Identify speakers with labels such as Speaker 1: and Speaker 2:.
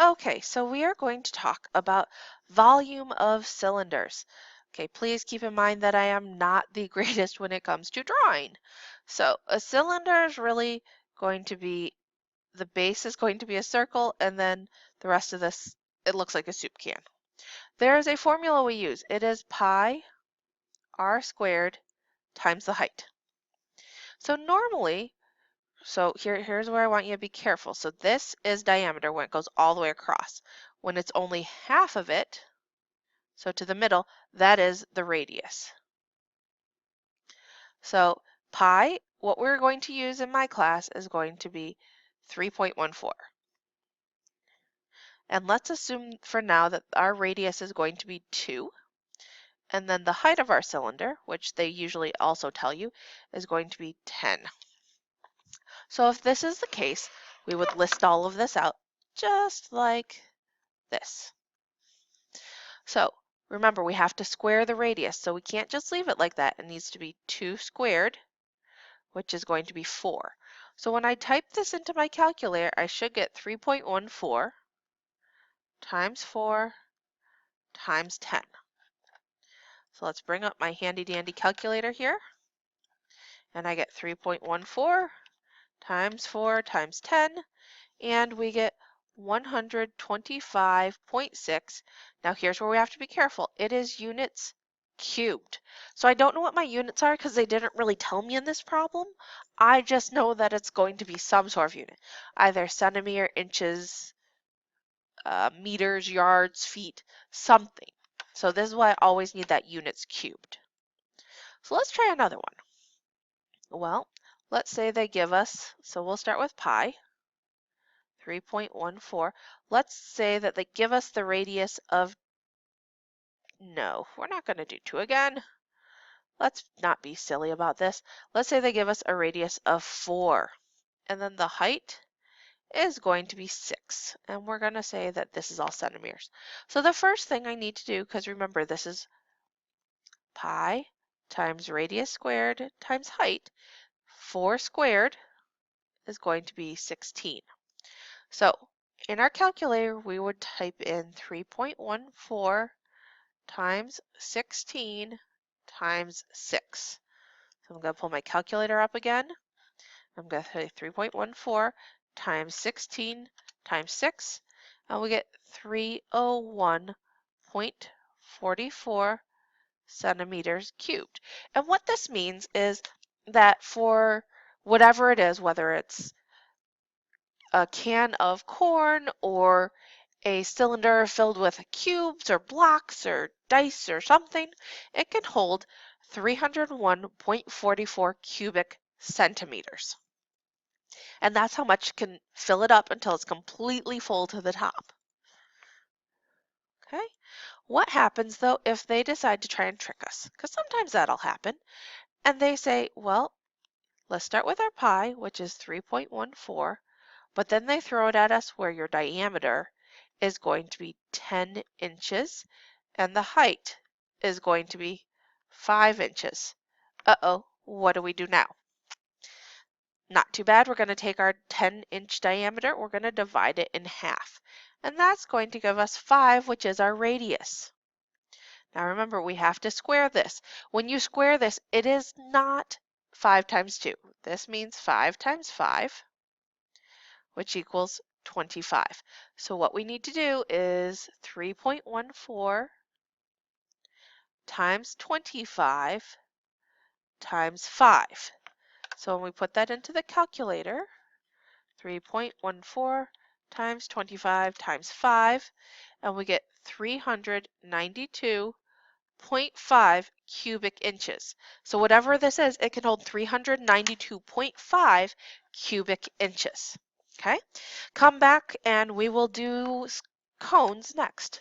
Speaker 1: Okay, so we are going to talk about volume of cylinders. Okay, please keep in mind that I am not the greatest when it comes to drawing. So a cylinder is really going to be, the base is going to be a circle, and then the rest of this, it looks like a soup can. There is a formula we use. It is pi r squared times the height. So normally, here's where I want you to be careful. So this is diameter when it goes all the way across. When it's only half of it, so to the middle, that is the radius. So pi, what we're going to use in my class is going to be 3.14. And let's assume for now that our radius is going to be 2. And then the height of our cylinder, which they usually also tell you, is going to be 10. So if this is the case, we would list all of this out just like this. So remember, we have to square the radius, so we can't just leave it like that. It needs to be 2 squared, which is going to be 4. So when I type this into my calculator, I should get 3.14 times 4 times 10. So let's bring up my handy dandy calculator here, and I get 3.14 times 4 times 10, and we get 125.6. Now here's where we have to be careful. It is units cubed. So I don't know what my units are because they didn't really tell me in this problem. I just know that it's going to be some sort of unit, either centimeter, inches, meters, yards, feet, something. So this is why I always need that units cubed. So let's try another one. Well, let's say they give us, so we'll start with pi, 3.14. Let's say that they give us the radius of, no, we're not going to do 2 again. Let's not be silly about this. Let's say they give us a radius of 4. And then the height is going to be 6. And we're going to say that this is all centimeters. So the first thing I need to do, because remember this is pi times radius squared times height, 4 squared is going to be 16. So in our calculator, we would type in 3.14 times 16 times 6. So I'm going to pull my calculator up again. I'm going to say 3.14 times 16 times 6, and we get 301.44 centimeters cubed. And what this means is that for whatever it is, whether it's a can of corn or a cylinder filled with cubes or blocks or dice or something, it can hold 301.44 cubic centimeters. And that's how much can fill it up until it's completely full to the top. Okay? What happens though if they decide to try and trick us? Because sometimes that'll happen. And they say, well, let's start with our pi, which is 3.14, but then they throw it at us where your diameter is going to be 10 inches and the height is going to be 5 inches. Uh-oh, what do we do now? Not too bad. We're going to take our 10-inch diameter, we're going to divide it in half. And that's going to give us 5, which is our radius. Now remember, we have to square this. When you square this, it is not 5 times 2. This means 5 times 5, which equals 25. So what we need to do is 3.14 times 25 times 5. So when we put that into the calculator, 3.14 times 25 times 5, and we get 392.5 cubic inches. So whatever this is, it can hold 392.5 cubic inches. Okay, come back and we will do cones next.